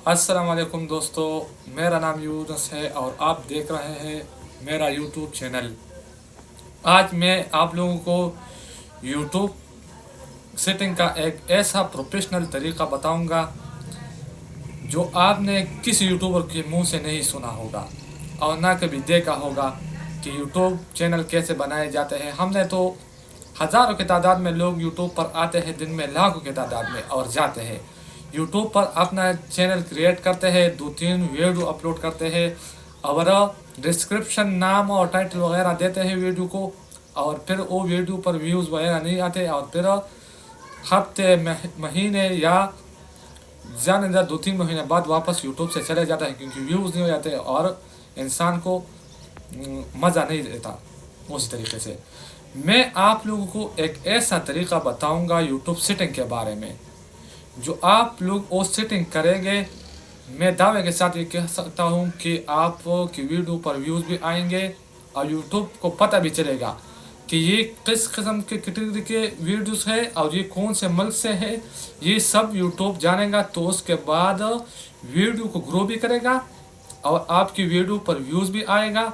अस्सलाम वालेकुम दोस्तों, मेरा नाम यूनुस है और आप देख रहे हैं मेरा यूट्यूब चैनल। आज मैं आप लोगों को यूट्यूब सेटिंग का एक ऐसा प्रोफेशनल तरीका बताऊंगा जो आपने किसी यूट्यूबर के मुंह से नहीं सुना होगा और ना कभी देखा होगा कि यूट्यूब चैनल कैसे बनाए जाते हैं। हमने तो हज़ारों की तादाद में लोग यूट्यूब पर आते हैं, दिन में लाखों की तादाद में, और जाते हैं यूट्यूब पर अपना चैनल क्रिएट करते हैं, 2-3 वीडियो अपलोड करते हैं और डिस्क्रिप्शन, नाम और टाइटल वगैरह देते हैं वीडियो को, और फिर वो वीडियो पर व्यूज़ वगैरह नहीं आते और फिर हफ्ते महीने या ज़्यादा से ज़्यादा 2-3 महीने बाद वापस यूट्यूब से चले जाता है क्योंकि व्यूज़ नहीं हो जाते और इंसान को मज़ा नहीं देता। उसी तरीके से मैं आप लोगों को एक ऐसा तरीका बताऊंगा यूट्यूब सेटिंग के बारे में, जो आप लोग वो सेटिंग करेंगे, मैं दावे के साथ ये कह सकता हूँ कि आप की वीडियो पर व्यूज़ भी आएंगे और यूट्यूब को पता भी चलेगा कि ये किस किस्म के कैटेगरी के वीडियोस है और ये कौन से मुल्क से है। ये सब यूट्यूब जानेगा, तो उसके बाद वीडियो को ग्रो भी करेगा और आपकी वीडियो पर व्यूज़ भी आएगा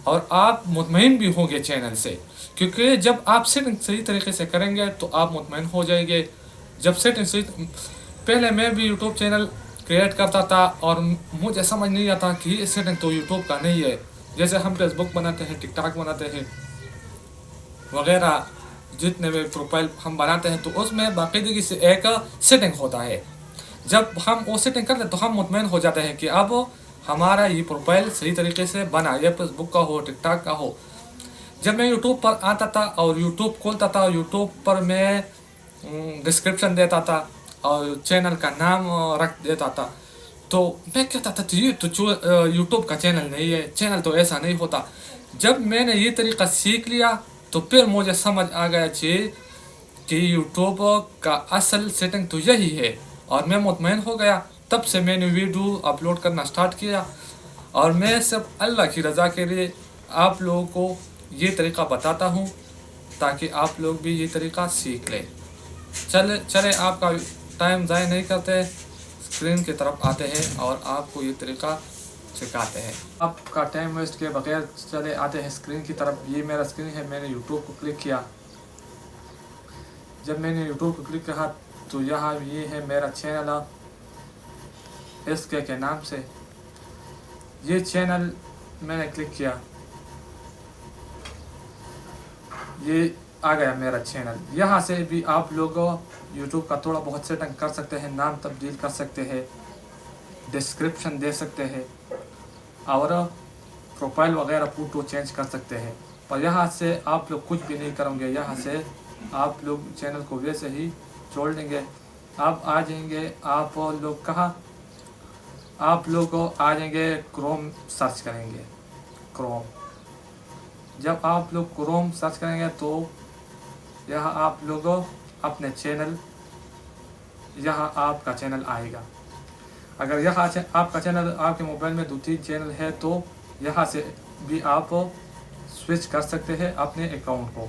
और आप मुतमईन भी होंगे चैनल से, क्योंकि जब आप सेटिंग सही तरीके से करेंगे तो आप मुतमईन हो जाएंगे। जब सेटिंग सही, पहले मैं भी यूट्यूब चैनल क्रिएट करता था और मुझे समझ नहीं आता कि ये सेटिंग तो यूट्यूब का नहीं है। जैसे हम फेसबुक बनाते हैं, टिकटॉक बनाते हैं वगैरह, जितने भी प्रोफाइल हम बनाते हैं तो उसमें बाकायदगी से एक सेटिंग होता है। जब हम वो सेटिंग करते हैं तो हम मुतमईन हो जाते हैं कि अब हमारा ये प्रोफाइल सही तरीके से बना, या फेसबुक का हो, टिकटॉक का हो। जब मैं यूट्यूब पर आता था और यूट्यूब खोलता था, यूट्यूब पर मैं डिस्क्रिप्शन देता था और चैनल का नाम रख देता था, तो मैं कहता था तो ये तो यूट्यूब का चैनल नहीं है, चैनल तो ऐसा नहीं होता। जब मैंने ये तरीका सीख लिया तो फिर मुझे समझ आ गया कि यूट्यूब का असल सेटिंग तो यही है और मैं मुतमईन हो गया। तब से मैंने वीडियो अपलोड करना स्टार्ट किया और मैं सब अल्लाह की रज़ा के लिए आप लोगों को ये तरीका बताता हूँ ताकि आप लोग भी ये तरीका सीख लें। चले आपका टाइम ज़ाया नहीं करते, स्क्रीन की तरफ आते हैं और आपको ये तरीका सिखाते हैं। आपका टाइम वेस्ट के बगैर चले आते हैं स्क्रीन की तरफ। ये मेरा स्क्रीन है, मैंने यूट्यूब को क्लिक किया। जब मैंने यूट्यूब को क्लिक किया तो यहाँ ये है मेरा चैनल के नाम से। ये चैनल मैंने क्लिक किया, ये आ गया मेरा चैनल। यहाँ से भी आप लोग यूट्यूब का थोड़ा बहुत सेटिंग कर सकते हैं, नाम तब्दील कर सकते हैं, डिस्क्रिप्शन दे सकते हैं और प्रोफाइल वगैरह फ़ोटो चेंज कर सकते हैं। पर यहाँ से आप लोग कुछ भी नहीं करेंगे, यहाँ से आप लोग चैनल को वैसे ही छोड़ देंगे। आप आ जाएंगे, आप लोग कहाँ, आप लोग आ जाएंगे क्रोम सर्च करेंगे। क्रोम, जब आप लोग क्रोम सर्च करेंगे तो यहाँ आप लोग अपने चैनल, यहाँ आपका चैनल आएगा। अगर यहाँ आपका चैनल, आपके मोबाइल में 2-3 चैनल है तो यहाँ से भी आप स्विच कर सकते हैं अपने अकाउंट को।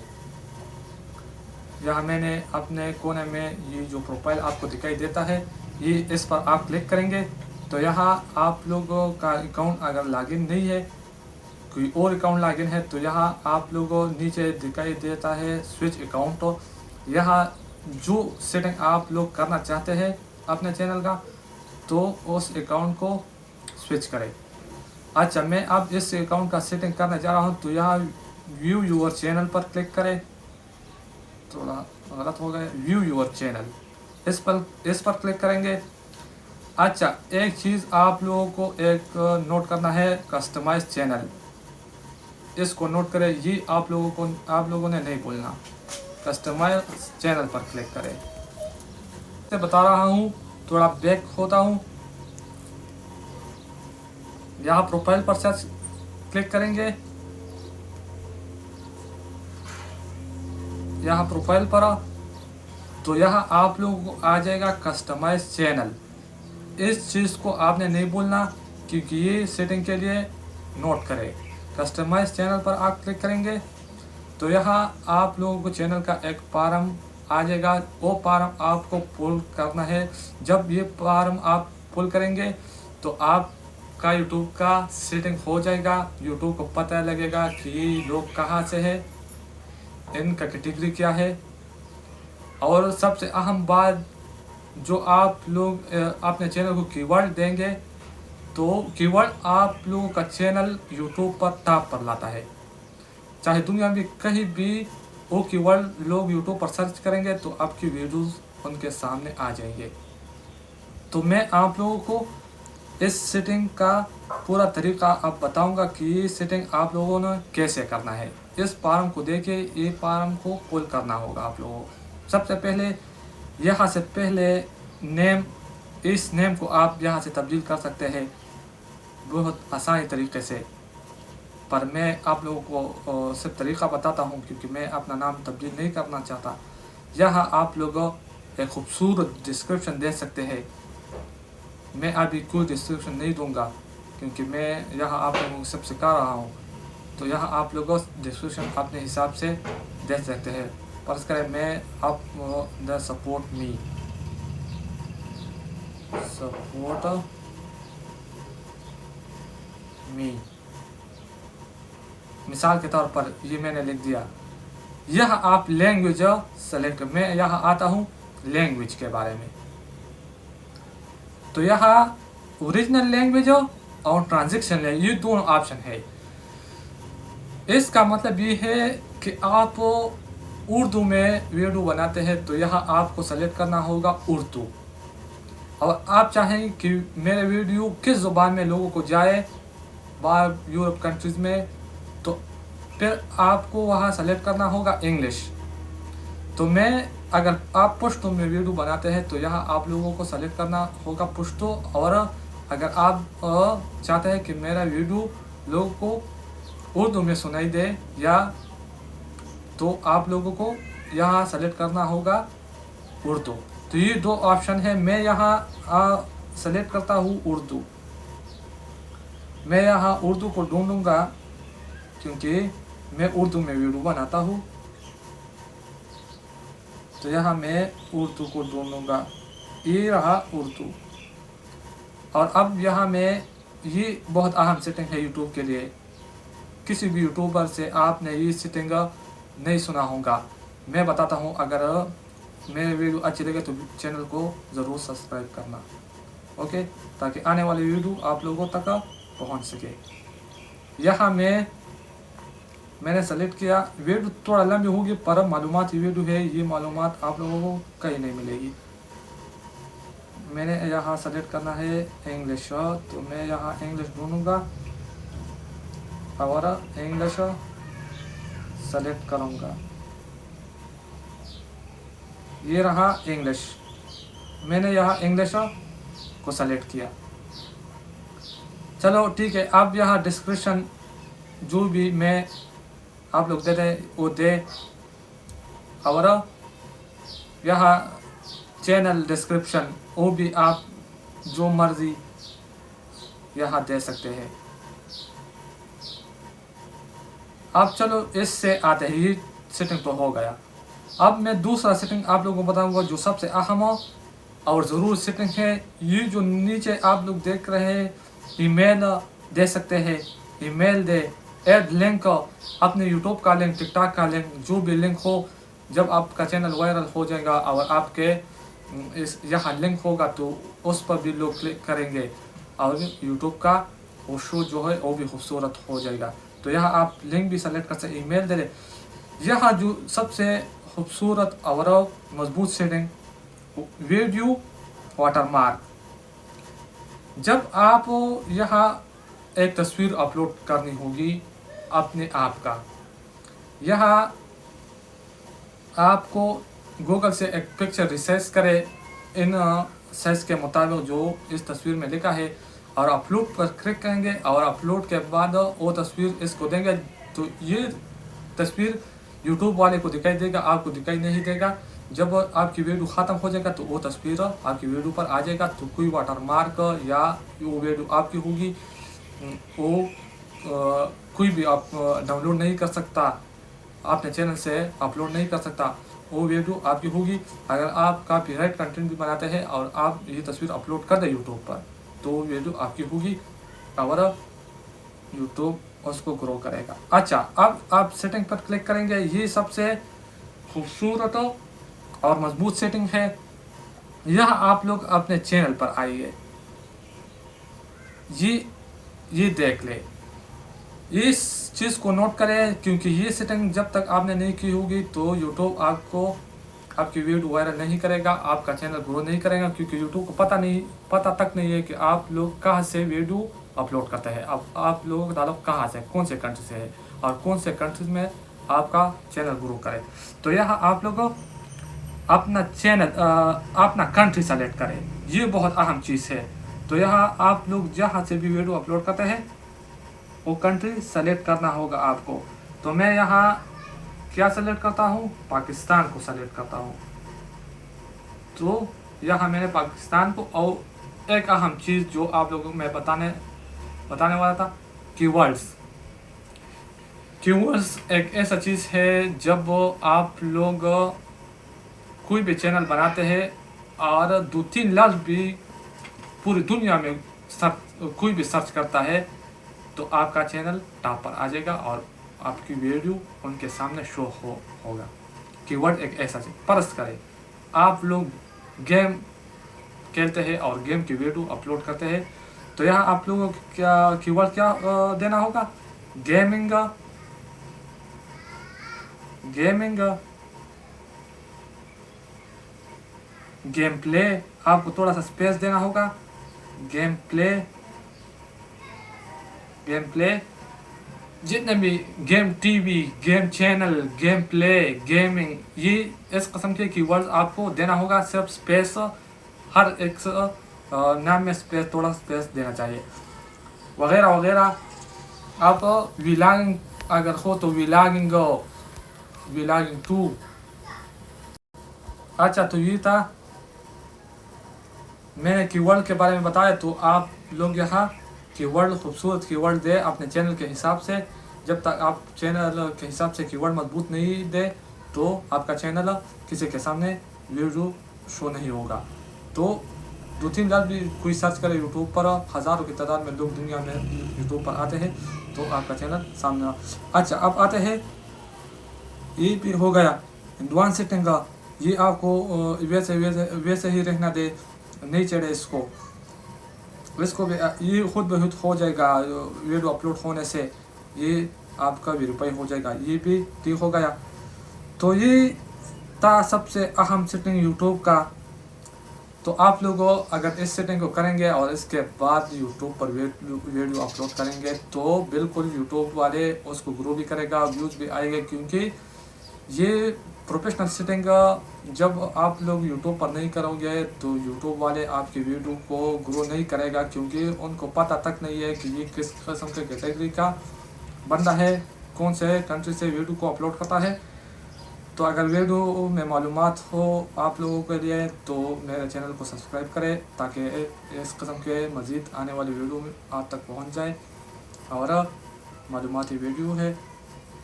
यहाँ मैंने अपने कोने में ये जो प्रोफाइल आपको दिखाई देता है, ये इस पर आप क्लिक करेंगे तो यहाँ आप लोगों का अकाउंट अगर लॉगिन नहीं है, कोई और अकाउंट लॉगिन है, तो यहाँ आप लोगों नीचे दिखाई देता है स्विच अकाउंट। तो यहाँ जो सेटिंग आप लोग करना चाहते हैं अपने चैनल का, तो उस अकाउंट को स्विच करें। अच्छा, मैं अब इस अकाउंट का सेटिंग करना चाह रहा हूँ तो यहाँ व्यू यूर चैनल पर क्लिक करें। थोड़ा गलत हो गया, व्यू यूर चैनल, इस पर क्लिक करेंगे। अच्छा, एक चीज़ आप लोगों को एक नोट करना है, कस्टमाइज चैनल, इसको नोट करें। ये आप लोगों ने नहीं भूलना। कस्टमाइज चैनल पर क्लिक करें। मैं बता रहा हूँ, थोड़ा बैक होता हूँ। यहाँ प्रोफाइल पर सर्च क्लिक करेंगे। यहाँ प्रोफाइल पर तो यहाँ आप लोगों को आ जाएगा कस्टमाइज चैनल। इस चीज़ को आपने नहीं भूलना क्योंकि ये सेटिंग के लिए नोट करें। कस्टमाइज चैनल पर आप क्लिक करेंगे तो यहाँ आप लोगों को चैनल का एक फॉर्म आ जाएगा। वो फॉर्म आपको पुल करना है। जब ये फॉर्म आप पुल करेंगे तो आपका यूट्यूब का सेटिंग हो जाएगा। यूट्यूब को पता लगेगा कि ये लोग कहाँ से है, इनका कैटेगरी क्या है। और सबसे अहम बात, जो आप लोग अपने चैनल को कीवर्ड देंगे तो कीवर्ड आप लोगों का चैनल यूट्यूब पर टॉप पर लाता है। चाहे दुनिया में कहीं भी वो कीवर्ड लोग यूट्यूब पर सर्च करेंगे तो आपकी वीडियोस उनके सामने आ जाएंगे। तो मैं आप लोगों को इस सेटिंग का पूरा तरीका अब बताऊंगा कि ये सेटिंग आप लोगों ने कैसे करना है। इस फार्म को देखिए, ये फार्म को पुल करना होगा आप लोगों को। सबसे पहले यहाँ से पहले नेम, इस नेम को आप यहाँ से तब्दील कर सकते हैं बहुत आसानी तरीके से, पर मैं आप लोगों को सिर्फ तरीका बताता हूँ क्योंकि मैं अपना नाम तब्दील नहीं करना चाहता। यहाँ आप लोग एक खूबसूरत डिस्क्रिप्शन दे सकते हैं। मैं अभी कोई डिस्क्रिप्शन नहीं दूंगा क्योंकि मैं यहाँ आप लोगों को सब सिखा रहा हूँ। तो यहाँ आप लोग डिस्क्रिप्शन अपने हिसाब से दे सकते हैं। फर्ज करें मैं आप द सपोर्ट मी, मिसाल के तौर पर ये मैंने लिख दिया। यह आप लैंग्वेज सेलेक्ट, मैं यहाँ आता हूँ लैंग्वेज के बारे में। तो यहाँ ओरिजिनल लैंग्वेज और ट्रांजैक्शन लैंग्वेज, ये दोनों ऑप्शन है। इसका मतलब ये है कि आप उर्दू में वीडियो बनाते हैं तो यहाँ आपको सेलेक्ट करना होगा उर्दू। और आप चाहें कि मेरे वीडियो किस ज़ुबान में लोगों को जाए बाहर यूरोप कंट्रीज़ में, तो फिर आपको वहाँ सेलेक्ट करना होगा इंग्लिश। तो मैं, अगर आप पश्तो में वीडियो बनाते हैं तो यहाँ आप लोगों को सेलेक्ट करना होगा पश्तो। और अगर आप चाहते हैं कि मेरा वीडियो लोगों को उर्दू में सुनाई दे या, तो आप लोगों को यहाँ सेलेक्ट करना होगा उर्दू। तो ये दो ऑप्शन है। मैं यहाँ सेलेक्ट करता हूँ उर्दू। मैं यहाँ उर्दू को ढूंढूंगा क्योंकि मैं उर्दू में वीडियो बनाता हूँ। तो यहाँ मैं उर्दू को ढूंढूंगा, ये रहा उर्दू। और अब यहाँ मैं, ये बहुत अहम सेटिंग है यूट्यूब के लिए। किसी भी यूट्यूबर से आपने ये सेटिंग नहीं सुना होगा, मैं बताता हूँ। अगर मेरे वीडियो अच्छी लगे तो चैनल को ज़रूर सब्सक्राइब करना, ओके, ताकि आने वाली वीडियो आप लोगों तक पहुँच सके। यहाँ मैंने सेलेक्ट किया। वीडियो थोड़ा लंबी होगी पर मालूमाती वीडियो है, ये मालूमात आप लोगों को कहीं नहीं मिलेगी। मैंने यहाँ सेलेक्ट करना है इंग्लिश, तो मैं यहाँ इंग्लिश ढूंढूंगा और इंग्लिश सेलेक्ट करूँगा। ये रहा इंग्लिश, मैंने यहाँ इंग्लिश को सेलेक्ट किया। चलो ठीक है। अब यहाँ डिस्क्रिप्शन जो भी मैं आप लोग दे रहे वो दे, और यहाँ चैनल डिस्क्रिप्शन वो भी आप जो मर्ज़ी यहाँ दे सकते हैं। अब चलो इससे आते हैं, ये सेटिंग तो हो गया। अब मैं दूसरा सेटिंग आप लोगों को बताऊंगा जो सबसे अहम और ज़रूर सेटिंग है। ये जो नीचे आप लोग देख रहे हैं, ईमेल दे सकते हैं, ईमेल दे, ऐड लिंक, अपने यूट्यूब का लिंक, टिकटॉक का लिंक, जो भी लिंक हो। जब आपका चैनल वायरल हो जाएगा और आपके इस यहाँ लिंक होगा तो उस पर भी लोग क्लिक करेंगे और यूट्यूब का वो शो जो है वो भी खूबसूरत हो जाएगा। तो यहाँ आप लिंक भी सेलेक्ट कर सकते, ईमेल दे दे। यहाँ जो सबसे खूबसूरत और मजबूत सेटिंग, वीडियो वाटरमार्क। जब आप यहाँ एक तस्वीर अपलोड करनी होगी अपने आप का, यहाँ आपको गूगल से एक पिक्चर रिसर्च करे इन सर्च के मुताबिक जो इस तस्वीर में लिखा है, और अपलोड पर क्लिक करेंगे और अपलोड के बाद वो तस्वीर इसको देंगे। तो ये तस्वीर यूट्यूब वाले को दिखाई देगा, आपको दिखाई नहीं देगा। जब आपकी वीडियो ख़त्म हो जाएगा तो वो तस्वीर आपकी वीडियो पर आ जाएगा। तो कोई वाटरमार्क या वो वीडियो आपकी होगी वो कोई भी आप डाउनलोड नहीं कर सकता, अपने चैनल से अपलोड नहीं कर सकता। वो वीडियो आपकी होगी। अगर आप कॉपीराइट कंटेंट भी बनाते हैं और आप ये तस्वीर अपलोड कर दें यूट्यूब पर, तो वीडियो आपकी होगी और यूट्यूब उसको ग्रो करेगा। अच्छा, अब आप सेटिंग पर क्लिक करेंगे। ये सबसे खूबसूरत और मजबूत सेटिंग है। यह आप लोग अपने चैनल पर आइए, ये देख ले, इस चीज़ को नोट करें, क्योंकि ये सेटिंग जब तक आपने नहीं की होगी तो यूट्यूब आपको आपकी वीडियो वायरल नहीं करेगा, आपका चैनल ग्रो नहीं करेगा, क्योंकि यूट्यूब को पता तक नहीं है कि आप लोग कहाँ से वीडियो अपलोड करते हैं। अब आप लोग डालो कहाँ से, कौन से कंट्री से है और कौन से कंट्रीज में आपका चैनल ग्रो करे। तो यहाँ आप लोग अपना चैनल अपना कंट्री सेलेक्ट करें, ये बहुत अहम चीज़ है। तो यहाँ आप लोग जहाँ से भी वीडियो अपलोड करते हैं वो कंट्री सेलेक्ट करना होगा आपको। तो मैं यहाँ क्या सेलेक्ट करता हूँ, पाकिस्तान को सेलेक्ट करता हूँ। तो यहाँ मैंने पाकिस्तान को, और एक अहम चीज़ जो आप लोगों को मैं बताने वाला था, कीवर्ड्स एक ऐसा चीज़ है, जब आप लोग कोई भी चैनल बनाते हैं और 2-3 लफ्ज़ भी पूरी दुनिया में कोई भी सर्च करता है, तो आपका चैनल टॉप पर आ जाएगा और आपकी वीडियो उनके सामने शो होगा। कीवर्ड एक ऐसा चीज़, परस करें, आप लोग गेम खेलते हैं और गेम की वीडियो अपलोड करते हैं, तो यहाँ आप लोगों को क्या कीवर्ड क्या देना होगा, गेमिंग, गेम प्ले, आपको थोड़ा सा स्पेस देना होगा, गेम प्ले, जितने भी game TV, game channel, game play, gaming, ये इस किस्म के कीवर्ड्स आपको देना होगा। सिर्फ स्पेस, हर एक नाम में स्पेस, थोड़ा स्पेस देना चाहिए, वगैरह वगैरह। आप व्लॉगिंग अगर हो तो व्लॉगिंग 2। अच्छा, तो ये था, मैंने कीवर्ड के बारे में बताया। तो आप लोग यहाँ कीवर्ड, खूबसूरत कीवर्ड दे अपने चैनल के हिसाब से। जब तक आप चैनल के हिसाब से कीवर्ड मजबूत नहीं दे तो आपका चैनल किसी के सामने वीडियो शो नहीं होगा। तो 2-3 लाख भी कोई सर्च करे यूट्यूब पर, हज़ारों की तादाद में लोग दुनिया में यूट्यूब पर आते हैं, तो आपका चैनल सामने। अच्छा, अब आते हैं, ये भी हो गया एडवांस सेटिंग का। ये आपको वैसे ही रहना दे, नहीं चढ़े इसको भी, ये खुद ब खुद हो जाएगा। वीडियो अपलोड होने से ये आपका वेरीफाई हो जाएगा, ये भी ठीक हो गया। तो ये था सबसे अहम सेटिंग यूट्यूब का। तो आप लोग अगर इस सेटिंग को करेंगे और इसके बाद यूट्यूब पर वीडियो अपलोड करेंगे, तो बिल्कुल यूट्यूब वाले उसको ग्रो भी करेगा, व्यूज़ भी आएंगे, क्योंकि ये प्रोफेशनल सेटिंग जब आप लोग यूट्यूब पर नहीं करोगे तो यूट्यूब वाले आपकी वीडियो को ग्रो नहीं करेगा, क्योंकि उनको पता तक नहीं है कि ये किस किस्म के कैटेगरी का बंदा है, कौन से कंट्री से वीडियो को अपलोड करता है। तो अगर वीडियो में मालूमात हो आप लोगों के लिए, तो मेरे चैनल को सब्सक्राइब करें, ताकि इस किस्म के मज़ीद आने वाली वीडियो में आप तक पहुंच जाए और मालूमाती वीडियो है,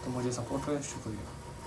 तो मुझे सपोर्ट करें। शुक्रिया।